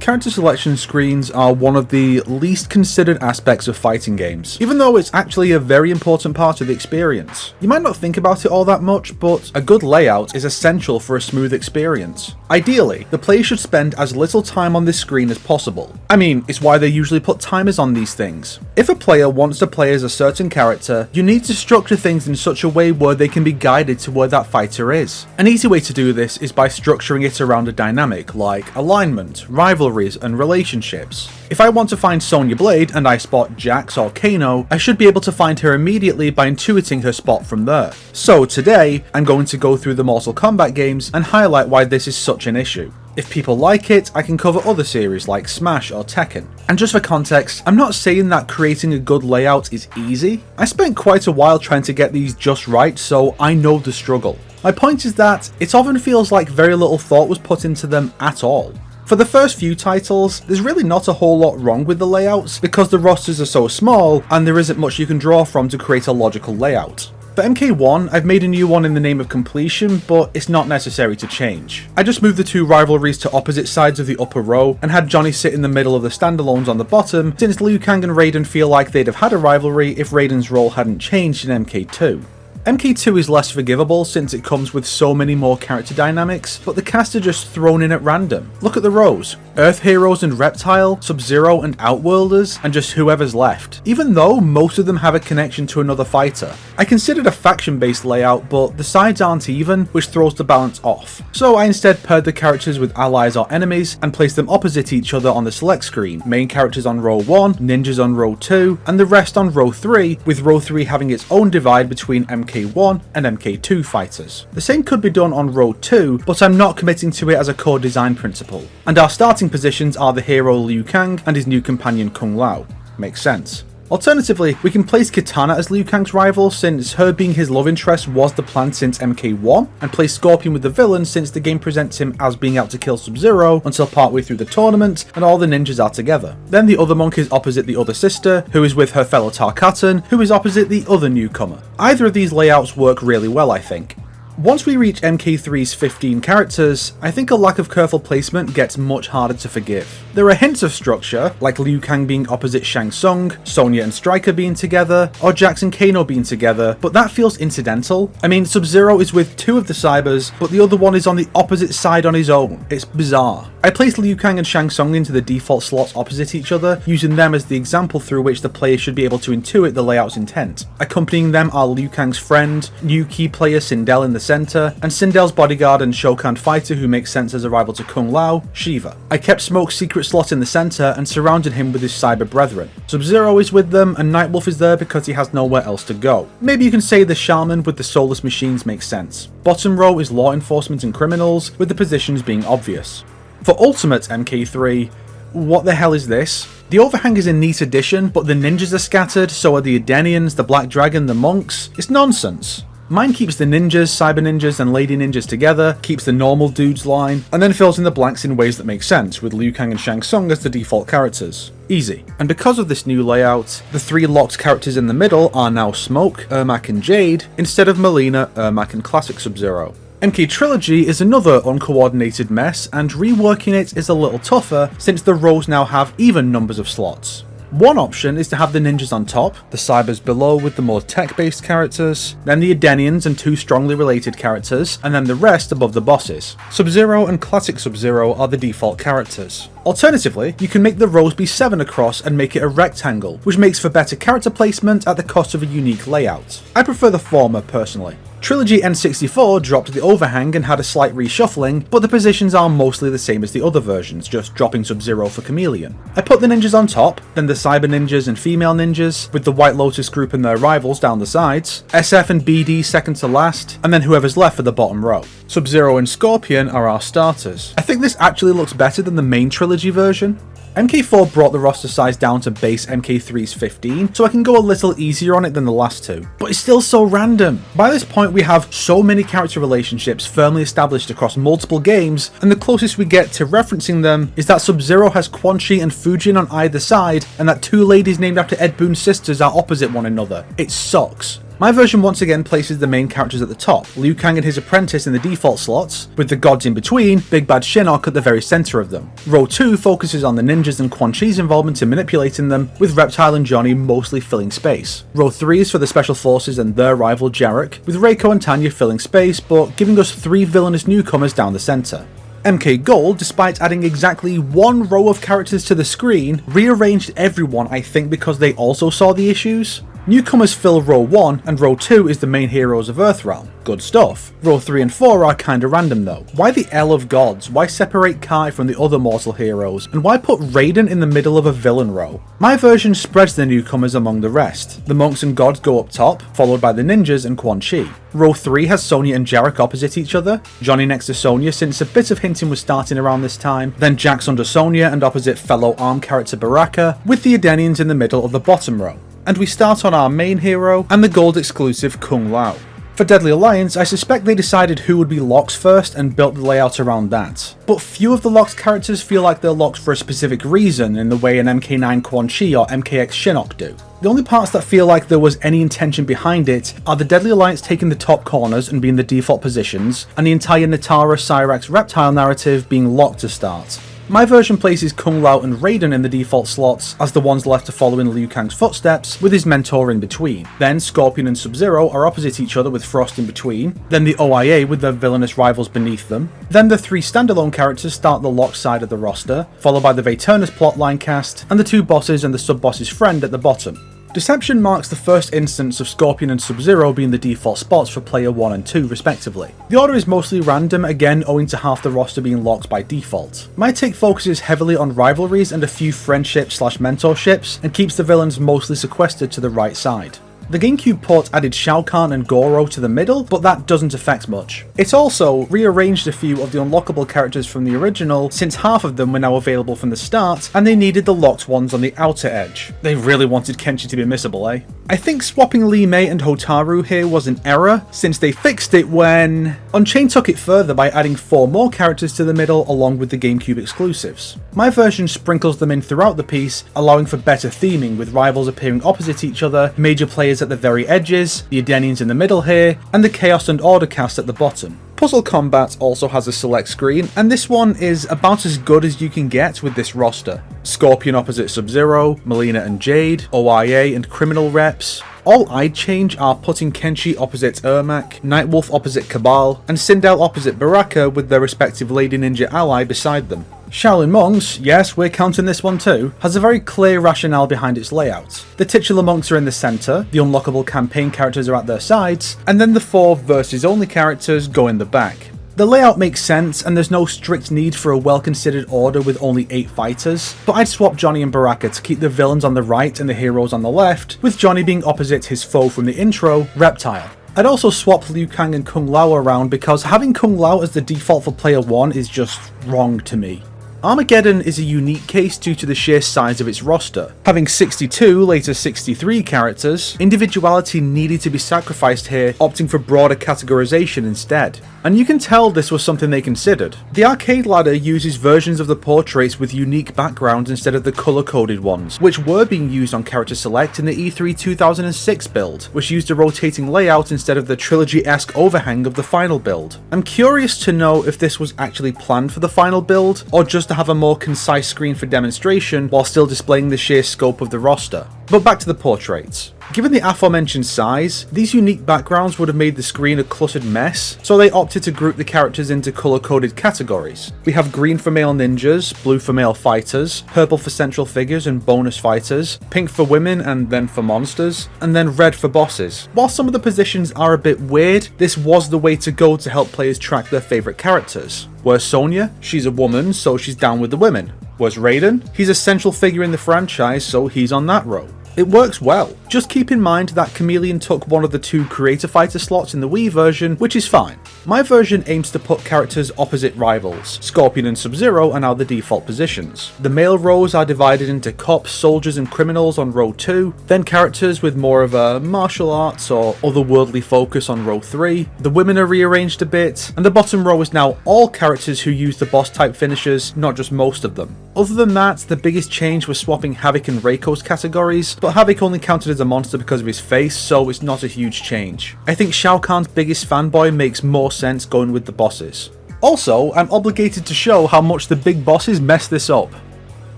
Character selection screens are one of the least considered aspects of fighting games, even though it's actually a very important part of the experience. You might not think about it all that much, but a good layout is essential for a smooth experience. Ideally, the player should spend as little time on this screen as possible. I mean, it's why they usually put timers on these things. If a player wants to play as a certain character, you need to structure things in such a way where they can be guided to where that fighter is. An easy way to do this is by structuring it around a dynamic like alignment, rivalries, and relationships. If I want to find Sonya Blade and I spot Jax or Kano, I should be able to find her immediately by intuiting her spot from there. So today, I'm going to go through the Mortal Kombat games and highlight why this is such an issue. If people like it, I can cover other series like Smash or Tekken. And just for context, I'm not saying that creating a good layout is easy. I spent quite a while trying to get these just right, so I know the struggle. My point is that it often feels like very little thought was put into them at all. For the first few titles, there's really not a whole lot wrong with the layouts because the rosters are so small and there isn't much you can draw from to create a logical layout. For MK1, I've made a new one in the name of completion, but it's not necessary to change. I just moved the two rivalries to opposite sides of the upper row and had Johnny sit in the middle of the standalones on the bottom, since Liu Kang and Raiden feel like they'd have had a rivalry if Raiden's role hadn't changed in MK2. MK2 is less forgivable since it comes with so many more character dynamics, but the cast are just thrown in at random. Look at the rows. Earth Heroes and Reptile, Sub-Zero and Outworlders, and just whoever's left, even though most of them have a connection to another fighter. I considered a faction-based layout, but the sides aren't even, which throws the balance off. So I instead paired the characters with allies or enemies, and placed them opposite each other on the select screen, main characters on row 1, ninjas on row 2, and the rest on row 3, with row 3 having its own divide between MK1 and MK2 fighters. The same could be done on row 2, but I'm not committing to it as a core design principle. And our starting positions are the hero Liu Kang and his new companion Kung Lao. Makes sense. Alternatively, we can place Kitana as Liu Kang's rival since her being his love interest was the plan since MK1, and place Scorpion with the villain since the game presents him as being out to kill Sub-Zero until partway through the tournament and all the ninjas are together. Then the other monk is opposite the other sister, who is with her fellow Tarkatan, who is opposite the other newcomer. Either of these layouts work really well, I think. Once we reach MK3's 15 characters, I think a lack of careful placement gets much harder to forgive. There are hints of structure, like Liu Kang being opposite Shang Tsung, Sonya and Stryker being together, or Jax and Kano being together, but that feels incidental. I mean, Sub-Zero is with two of the Cybers, but the other one is on the opposite side on his own. It's bizarre. I placed Liu Kang and Shang Tsung into the default slots opposite each other, using them as the example through which the player should be able to intuit the layout's intent. Accompanying them are Liu Kang's friend, new key player Sindel in the center, and Sindel's bodyguard and Shokan fighter who makes sense as a rival to Kung Lao, Shiva. I kept Smoke's secret slot in the center and surrounded him with his cyber brethren. Sub-Zero is with them and Nightwolf is there because he has nowhere else to go. Maybe you can say the Shaman with the soulless machines makes sense. Bottom row is law enforcement and criminals, with the positions being obvious. For Ultimate MK3, what the hell is this? The overhang is a neat addition, but the ninjas are scattered, so are the Edenians, the Black Dragon, the monks. It's nonsense. Mine keeps the ninjas, cyber ninjas, and lady ninjas together, keeps the normal dudes line, and then fills in the blanks in ways that make sense, with Liu Kang and Shang Tsung as the default characters. Easy. And because of this new layout, the three locked characters in the middle are now Smoke, Ermac and Jade, instead of Melina, Ermac and Classic Sub-Zero. MK Trilogy is another uncoordinated mess, and reworking it is a little tougher since the rows now have even numbers of slots. One option is to have the ninjas on top, the Cybers below with the more tech-based characters, then the Edenians and two strongly related characters, and then the rest above the bosses. Sub-Zero and Classic Sub-Zero are the default characters. Alternatively, you can make the rows be 7 across and make it a rectangle, which makes for better character placement at the cost of a unique layout. I prefer the former personally. Trilogy N64 dropped the overhang and had a slight reshuffling, but the positions are mostly the same as the other versions, just dropping Sub-Zero for Chameleon. I put the ninjas on top, then the cyber ninjas and female ninjas, with the White Lotus group and their rivals down the sides, SF and BD second to last, and then whoever's left for the bottom row. Sub-Zero and Scorpion are our starters. I think this actually looks better than the main Trilogy version. MK4 brought the roster size down to base MK3's 15, so I can go a little easier on it than the last two. But it's still so random. By this point we have so many character relationships firmly established across multiple games, and the closest we get to referencing them is that Sub-Zero has Quan Chi and Fujin on either side, and that two ladies named after Ed Boon's sisters are opposite one another. It sucks. My version once again places the main characters at the top, Liu Kang and his apprentice in the default slots, with the gods in between, Big Bad Shinnok at the very centre of them. Row 2 focuses on the ninjas and Quan Chi's involvement in manipulating them, with Reptile and Johnny mostly filling space. Row 3 is for the special forces and their rival Jarek, with Reiko and Tanya filling space, but giving us 3 villainous newcomers down the centre. MK Gold, despite adding exactly 1 row of characters to the screen, rearranged everyone, I think because they also saw the issues. Newcomers fill row 1 and row 2 is the main heroes of Earthrealm. Good stuff. Row 3 and 4 are kinda random though. Why the L of Gods? Why separate Kai from the other mortal heroes? And why put Raiden in the middle of a villain row? My version spreads the newcomers among the rest. The monks and gods go up top, followed by the ninjas and Quan Chi. Row 3 has Sonya and Jarek opposite each other, Johnny next to Sonya since a bit of hinting was starting around this time, then Jax under Sonya and opposite fellow ARM character Baraka, with the Edenians in the middle of the bottom row. And we start on our main hero and the gold exclusive Kung Lao. For Deadly Alliance, I suspect they decided who would be Locks first and built the layout around that. But few of the Locks characters feel like they're Locks for a specific reason in the way an MK9 Quan Chi or MKX Shinnok do. The only parts that feel like there was any intention behind it are the Deadly Alliance taking the top corners and being the default positions, and the entire Natara Cyrax Reptile narrative being locked to start. My version places Kung Lao and Raiden in the default slots as the ones left to follow in Liu Kang's footsteps, with his mentor in between. Then Scorpion and Sub-Zero are opposite each other with Frost in between, then the OIA with their villainous rivals beneath them. Then the 3 standalone characters start the locked side of the roster, followed by the Vaeternus plotline cast, and the 2 bosses and the sub-boss's friend at the bottom. Deception marks the first instance of Scorpion and Sub-Zero being the default spots for player 1 and 2 respectively. The order is mostly random, again owing to half the roster being locked by default. My take focuses heavily on rivalries and a few friendships/mentorships, and keeps the villains mostly sequestered to the right side. The GameCube port added Shao Kahn and Goro to the middle, but that doesn't affect much. It also rearranged a few of the unlockable characters from the original, since half of them were now available from the start, and they needed the locked ones on the outer edge. They really wanted Kenshi to be missable, eh? I think swapping Li Mei and Hotaru here was an error, since they fixed it when Unchained took it further by adding 4 more characters to the middle along with the GameCube exclusives. My version sprinkles them in throughout the piece, allowing for better theming with rivals appearing opposite each other, major players at the very edges, the Edenians in the middle here, and the Chaos and Order cast at the bottom. Puzzle Combat also has a select screen, and this one is about as good as you can get with this roster. Scorpion opposite Sub-Zero, Melina and Jade, OIA and Criminal reps. All I'd change are putting Kenshi opposite Ermac, Nightwolf opposite Cabal, and Sindel opposite Baraka with their respective Lady Ninja ally beside them. Shaolin Monks, yes, we're counting this one too, has a very clear rationale behind its layout. The titular monks are in the centre, the unlockable campaign characters are at their sides, and then the 4 versus only characters go in the back. The layout makes sense, and there's no strict need for a well-considered order with only 8 fighters, but I'd swap Johnny and Baraka to keep the villains on the right and the heroes on the left, with Johnny being opposite his foe from the intro, Reptile. I'd also swap Liu Kang and Kung Lao around because having Kung Lao as the default for player 1 is just wrong to me. Armageddon is a unique case due to the sheer size of its roster. Having 62, later 63 characters, individuality needed to be sacrificed here, opting for broader categorization instead. And you can tell this was something they considered. The arcade ladder uses versions of the portraits with unique backgrounds instead of the color-coded ones, which were being used on Character Select in the E3 2006 build, which used a rotating layout instead of the trilogy-esque overhang of the final build. I'm curious to know if this was actually planned for the final build, or just to have a more concise screen for demonstration while still displaying the sheer scope of the roster. But back to the portraits. Given the aforementioned size, these unique backgrounds would have made the screen a cluttered mess, so they opted to group the characters into colour-coded categories. We have green for male ninjas, blue for male fighters, purple for central figures and bonus fighters, pink for women and then for monsters, and then red for bosses. While some of the positions are a bit weird, this was the way to go to help players track their favourite characters. Where's Sonya? She's a woman, so she's down with the women. Where's Raiden? He's a central figure in the franchise, so he's on that row. It works well. Just keep in mind that Chameleon took one of the 2 Creator Fighter slots in the Wii version, which is fine. My version aims to put characters opposite rivals. Scorpion and Sub-Zero are now the default positions. The male rows are divided into cops, soldiers and criminals on row 2, then characters with more of a martial arts or otherworldly focus on row 3. The women are rearranged a bit, and the bottom row is now all characters who use the boss type finishers, not just most of them. Other than that, the biggest change was swapping Havoc and Reiko's categories, but Havoc only counted as a monster because of his face, so it's not a huge change. I think Shao Kahn's biggest fanboy makes more sense going with the bosses. Also, I'm obligated to show how much the big bosses mess this up.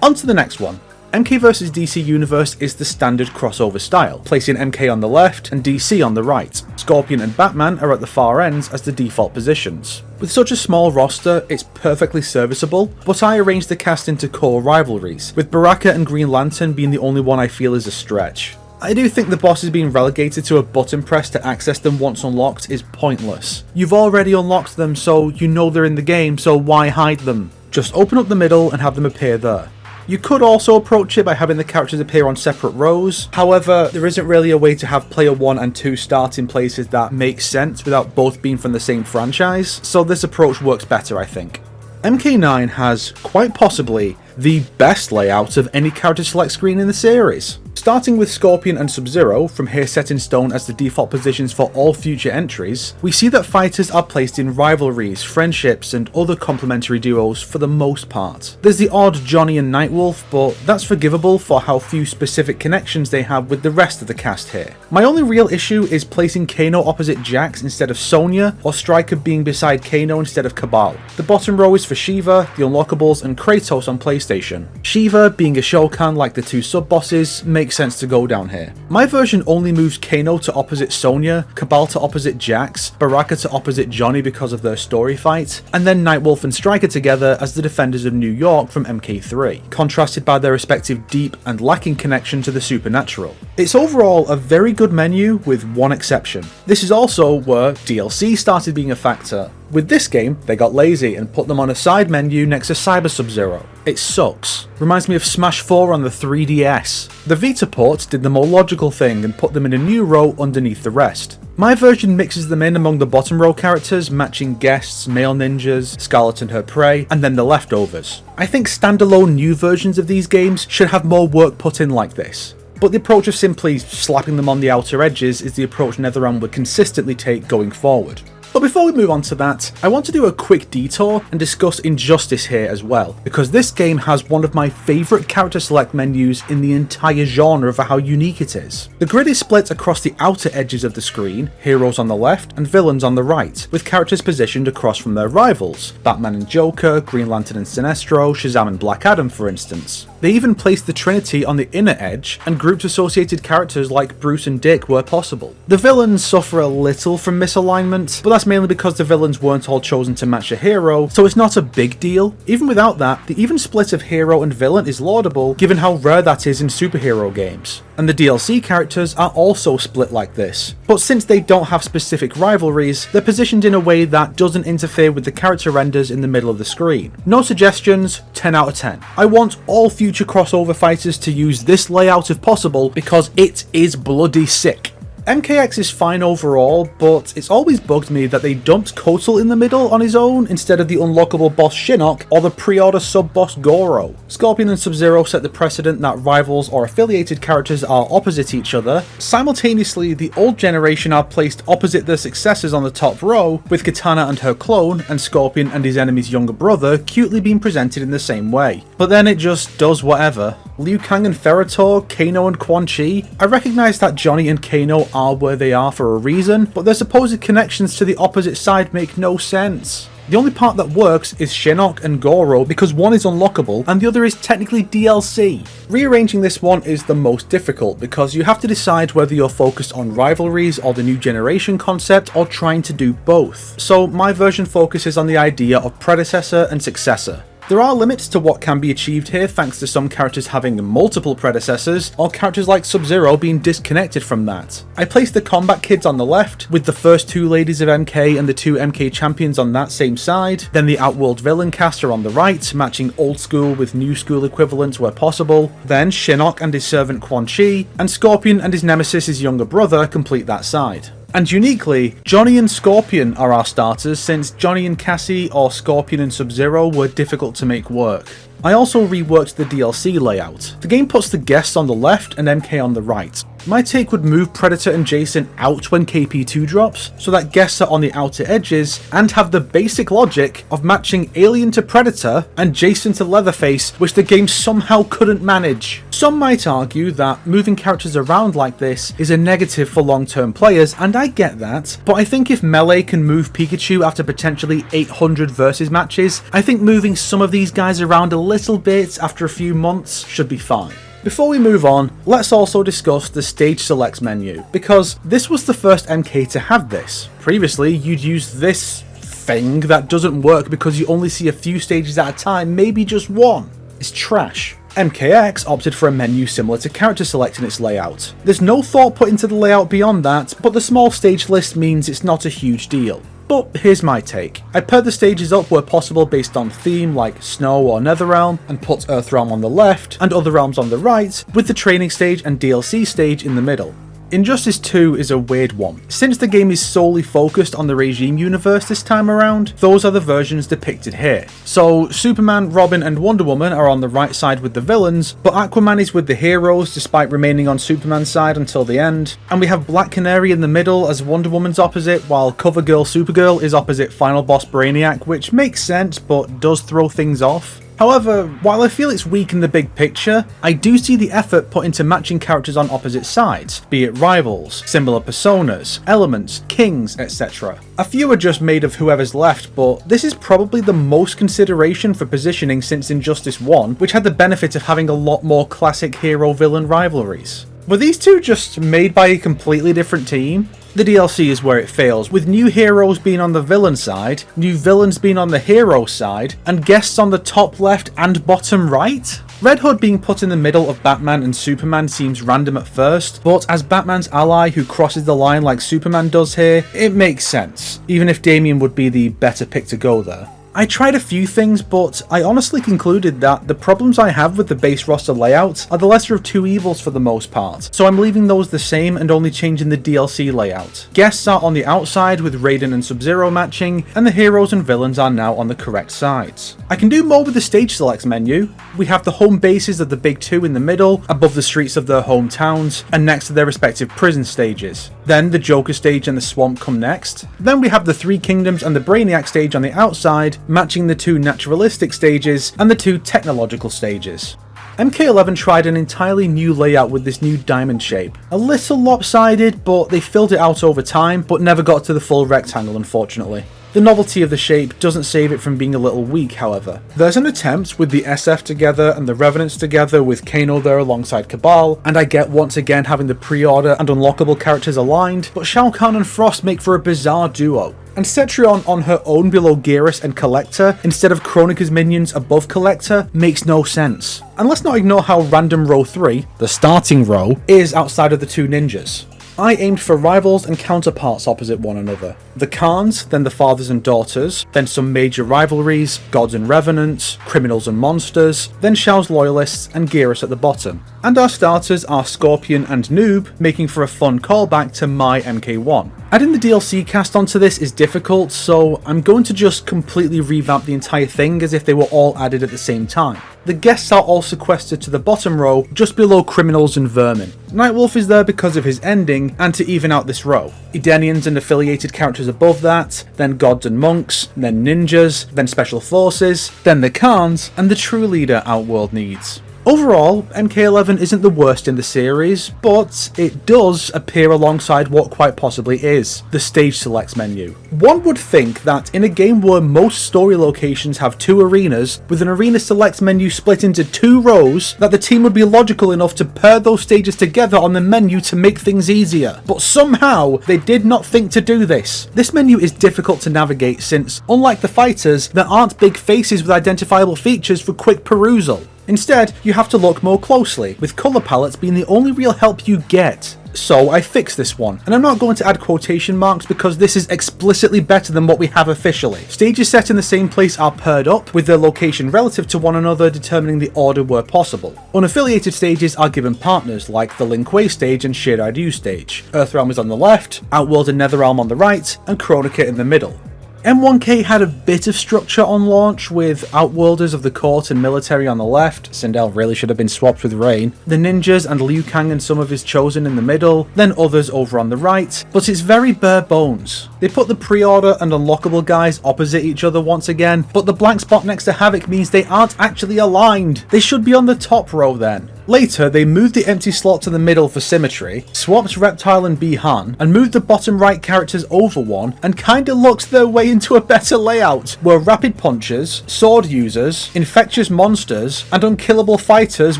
On to the next one. MK vs DC Universe is the standard crossover style, placing MK on the left and DC on the right. Scorpion and Batman are at the far ends as the default positions. With such a small roster, it's perfectly serviceable, but I arranged the cast into core rivalries, with Baraka and Green Lantern being the only one I feel is a stretch. I do think the bosses being relegated to a button press to access them once unlocked is pointless. You've already unlocked them, so you know they're in the game, so why hide them? Just open up the middle and have them appear there. You could also approach it by having the characters appear on separate rows, however, there isn't really a way to have player 1 and 2 start in places that make sense without both being from the same franchise, so this approach works better, I think. MK9 has, quite possibly, the best layout of any character select screen in the series. Starting with Scorpion and Sub-Zero, from here set in stone as the default positions for all future entries, we see that fighters are placed in rivalries, friendships, and other complementary duos for the most part. There's the odd Johnny and Nightwolf, but that's forgivable for how few specific connections they have with the rest of the cast here. My only real issue is placing Kano opposite Jax instead of Sonya, or Stryker being beside Kano instead of Kabal. The bottom row is for Shiva, the Unlockables, and Kratos on PlayStation. Shiva, being a Shokan like the two sub-bosses, makes sense to go down here. My version only moves Kano to opposite Sonya, Kabal to opposite Jax, Baraka to opposite Johnny because of their story fight, and then Nightwolf and Stryker together as the defenders of New York from MK3, contrasted by their respective deep and lacking connection to the supernatural. It's overall a very good menu with one exception. This is also where DLC started being a factor. With this game, they got lazy and put them on a side menu next to Cyber Sub-Zero. It sucks. Reminds me of Smash 4 on the 3DS. The Vita port did the more logical thing and put them in a new row underneath the rest. My version mixes them in among the bottom row characters, matching guests, male ninjas, Scarlet and her prey, and then the leftovers. I think standalone new versions of these games should have more work put in like this. But the approach of simply slapping them on the outer edges is the approach NetherRealm would consistently take going forward. But before we move on to that, I want to do a quick detour and discuss Injustice here as well, because this game has one of my favourite character select menus in the entire genre for how unique it is. The grid is split across the outer edges of the screen, heroes on the left and villains on the right, with characters positioned across from their rivals, Batman and Joker, Green Lantern and Sinestro, Shazam and Black Adam for instance. They even placed the Trinity on the inner edge and grouped associated characters like Bruce and Dick where possible. The villains suffer a little from misalignment, but that's mainly because the villains weren't all chosen to match a hero, so it's not a big deal. Even without that, the even split of hero and villain is laudable given how rare that is in superhero games. And the DLC characters are also split like this, but since they don't have specific rivalries, they're positioned in a way that doesn't interfere with the character renders in the middle of the screen. No suggestions, 10 out of 10. I want all future crossover fighters to use this layout if possible because it is bloody sick. MKX is fine overall, but it's always bugged me that they dumped Kotal in the middle on his own instead of the unlockable boss Shinnok or the pre-order sub-boss Goro. Scorpion and Sub-Zero set the precedent that rivals or affiliated characters are opposite each other. Simultaneously, the old generation are placed opposite their successors on the top row, with Katana and her clone and Scorpion and his enemy's younger brother cutely being presented in the same way. But then it just does whatever. Liu Kang and Ferritor, Kano and Quan Chi. I recognise that Johnny and Kano are where they are for a reason, but their supposed connections to the opposite side make no sense. The only part that works is Shinnok and Goro because one is unlockable and the other is technically DLC. Rearranging this one is the most difficult because you have to decide whether you're focused on rivalries or the new generation concept or trying to do both. So my version focuses on the idea of predecessor and successor. There are limits to what can be achieved here thanks to some characters having multiple predecessors, or characters like Sub-Zero being disconnected from that. I placed the combat kids on the left, with the first two ladies of MK and the two MK champions on that same side, then the Outworld villain caster on the right, matching old school with new school equivalents where possible, then Shinnok and his servant Quan Chi, and Scorpion and his nemesis, his younger brother, complete that side. And uniquely, Johnny and Scorpion are our starters since Johnny and Cassie or Scorpion and Sub-Zero were difficult to make work. I also reworked the DLC layout. The game puts the guests on the left and MK on the right. My take would move Predator and Jason out when KP2 drops, so that guests are on the outer edges, and have the basic logic of matching Alien to Predator and Jason to Leatherface, which the game somehow couldn't manage. Some might argue that moving characters around like this is a negative for long-term players, and I get that, but I think if Melee can move Pikachu after potentially 800 versus matches, I think moving some of these guys around a little bit after a few months should be fine. Before we move on, let's also discuss the stage selects menu, because this was the first MK to have this. Previously, you'd use this thing that doesn't work because you only see a few stages at a time, maybe just one. It's trash. MKX opted for a menu similar to character select in its layout. There's no thought put into the layout beyond that, but the small stage list means it's not a huge deal. But here's my take. I paired the stages up where possible based on theme like Snow or Netherrealm, and put Earthrealm on the left and other realms on the right, with the training stage and DLC stage in the middle. Injustice 2 is a weird one. Since the game is solely focused on the Regime universe this time around, those are the versions depicted here. So Superman, Robin and Wonder Woman are on the right side with the villains, but Aquaman is with the heroes despite remaining on Superman's side until the end, and we have Black Canary in the middle as Wonder Woman's opposite, while Cover Girl Supergirl is opposite Final Boss Brainiac, which makes sense but does throw things off. However, while I feel it's weak in the big picture, I do see the effort put into matching characters on opposite sides, be it rivals, similar personas, elements, kings, etc. A few are just made of whoever's left, but this is probably the most consideration for positioning since Injustice 1, which had the benefit of having a lot more classic hero-villain rivalries. Were these two just made by a completely different team? The DLC is where it fails, with new heroes being on the villain side, new villains being on the hero side, and guests on the top left and bottom right? Red Hood being put in the middle of Batman and Superman seems random at first, but as Batman's ally who crosses the line like Superman does here, it makes sense, even if Damian would be the better pick to go there. I tried a few things, but I honestly concluded that the problems I have with the base roster layout are the lesser of two evils for the most part, so I'm leaving those the same and only changing the DLC layout. Guests are on the outside with Raiden and Sub-Zero matching, and the heroes and villains are now on the correct sides. I can do more with the stage selects menu. We have the home bases of the big two in the middle, above the streets of their hometowns, and next to their respective prison stages. Then the Joker stage and the Swamp come next. Then we have the Three Kingdoms and the Brainiac stage on the outside, matching the two naturalistic stages and the two technological stages. MK11 tried an entirely new layout with this new diamond shape. A little lopsided, but they filled it out over time, but never got to the full rectangle unfortunately. The novelty of the shape doesn't save it from being a little weak, however. There's an attempt with the SF together and the Revenants together with Kano there alongside Cabal, and I get once again having the pre-order and unlockable characters aligned, but Shao Kahn and Frost make for a bizarre duo. And Cetrion on her own below Geras and Collector, instead of Kronika's minions above Collector, makes no sense. And let's not ignore how random row 3, the starting row, is outside of the two ninjas. I aimed for rivals and counterparts opposite one another. The Khans, then the fathers and daughters, then some major rivalries, gods and revenants, criminals and monsters, then Shao's loyalists and Geras at the bottom. And our starters are Scorpion and Noob, making for a fun callback to my MK1. Adding the DLC cast onto this is difficult, so I'm going to just completely revamp the entire thing as if they were all added at the same time. The guests are all sequestered to the bottom row, just below criminals and vermin. Nightwolf is there because of his ending, and to even out this row. Edenians and affiliated characters above that, then gods and monks, then ninjas, then special forces, then the Khans, and the true leader Outworld needs. Overall, MK11 isn't the worst in the series, but it does appear alongside what quite possibly is the stage selects menu. One would think that in a game where most story locations have two arenas, with an arena selects menu split into two rows, that the team would be logical enough to pair those stages together on the menu to make things easier. But somehow, they did not think to do this. This menu is difficult to navigate since, unlike the fighters, there aren't big faces with identifiable features for quick perusal. Instead, you have to look more closely, with colour palettes being the only real help you get. So I fixed this one, and I'm not going to add quotation marks because this is explicitly better than what we have officially. Stages set in the same place are paired up, with their location relative to one another determining the order where possible. Unaffiliated stages are given partners, like the Lin Kuei stage and Shiryu stage. Earthrealm is on the left, Outworld and Netherrealm on the right, and Kronika in the middle. M1K had a bit of structure on launch, with Outworlders of the Court and Military on the left. Sindel really should have been swapped with Rain. The ninjas and Liu Kang and some of his chosen in the middle, then others over on the right, but it's very bare bones. They put the pre-order and unlockable guys opposite each other once again, but the blank spot next to Havoc means they aren't actually aligned. They should be on the top row then. Later, they moved the empty slot to the middle for symmetry, swapped Reptile and Bi-Han, and moved the bottom right characters over one, and kinda looked their way into a better layout, where rapid punchers, sword users, infectious monsters, and unkillable fighters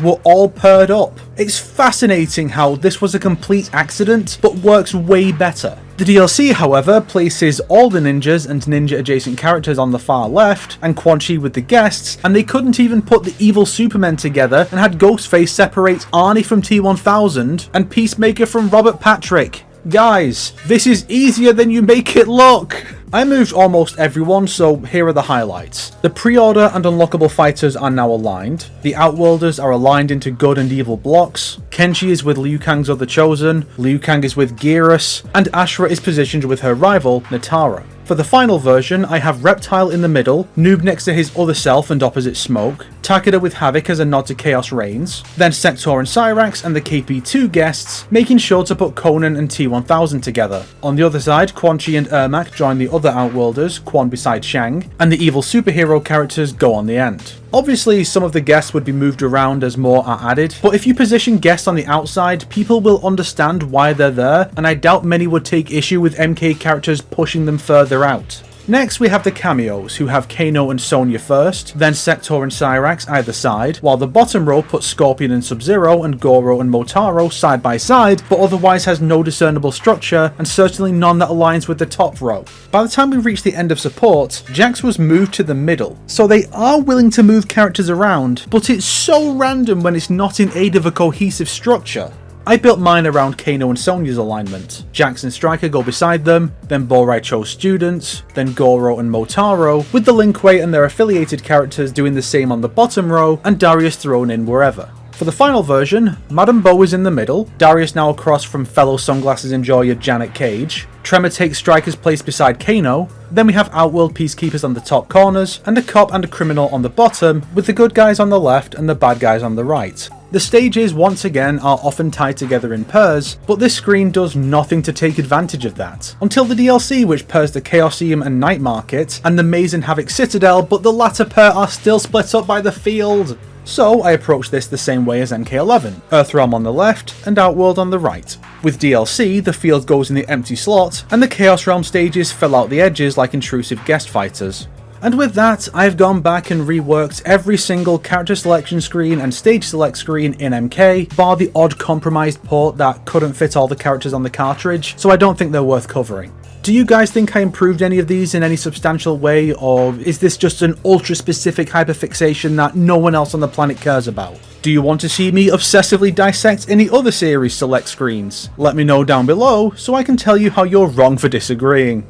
were all paired up. It's fascinating how this was a complete accident, but works way better. The DLC, however, places all the ninjas and ninja adjacent characters on the far left, and Quan Chi with the guests, and they couldn't even put the evil Supermen together and had Ghostface separate Arnie from T-1000 and Peacemaker from Robert Patrick. Guys, this is easier than you make it look! I moved almost everyone, so here are the highlights. The pre-order and unlockable fighters are now aligned. The Outworlders are aligned into good and evil blocks. Kenshi is with Liu Kang's other chosen, Liu Kang is with Geras, and Ashura is positioned with her rival, Natara. For the final version, I have Reptile in the middle, Noob next to his other self and opposite Smoke, Takeda with Havoc as a nod to Chaos Reigns, then Sector and Cyrax and the KP2 guests, making sure to put Conan and T-1000 together. On the other side, Quan Chi and Ermac join the other Outworlders, Quan beside Shang, and the evil superhero characters go on the end. Obviously, some of the guests would be moved around as more are added, but if you position guests on the outside, people will understand why they're there, and I doubt many would take issue with MK characters pushing them further out. Next, we have the Kameos, who have Kano and Sonya first, then Sector and Cyrax either side, while the bottom row puts Scorpion and Sub-Zero and Goro and Motaro side by side, but otherwise has no discernible structure, and certainly none that aligns with the top row. By the time we reach the end of support, Jax was moved to the middle, so they are willing to move characters around, but it's so random when it's not in aid of a cohesive structure. I built mine around Kano and Sonya's alignment. Jax and Striker go beside them, then Borai chose students, then Goro and Motaro, with the Lin Kuei and their affiliated characters doing the same on the bottom row, and Darius thrown in wherever. For the final version, Madame Bo is in the middle, Darius now across from fellow sunglasses enjoyer Janet Cage, Tremor takes Striker's place beside Kano, then we have Outworld Peacekeepers on the top corners, and a cop and a criminal on the bottom, with the good guys on the left and the bad guys on the right. The stages, once again, are often tied together in pairs, but this screen does nothing to take advantage of that. Until the DLC, which pairs the Chaosium and Night Market, and the Maze and Havoc Citadel, but the latter pair are still split up by the field. So I approach this the same way as MK11, Earthrealm on the left and Outworld on the right. With DLC, the field goes in the empty slot, and the Chaos Realm stages fill out the edges like intrusive guest fighters. And with that, I've gone back and reworked every single character selection screen and stage select screen in MK, bar the odd compromised port that couldn't fit all the characters on the cartridge, so I don't think they're worth covering. Do you guys think I improved any of these in any substantial way, or is this just an ultra-specific hyperfixation that no one else on the planet cares about? Do you want to see me obsessively dissect any other series select screens? Let me know down below so I can tell you how you're wrong for disagreeing.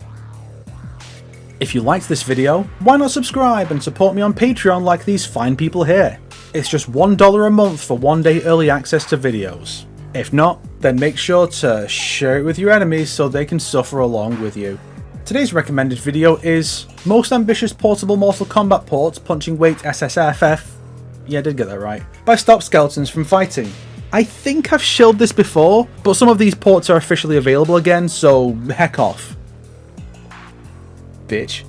If you liked this video, why not subscribe and support me on Patreon like these fine people here? It's just $1 a month for 1 day early access to videos. If not, then make sure to share it with your enemies so they can suffer along with you. Today's recommended video is Most Ambitious Portable Mortal Kombat Ports Punching Weight SSFF, yeah I did get that right, by Stop Skeletons from Fighting. I think I've shilled this before, but some of these ports are officially available again, so heck off. Bitch.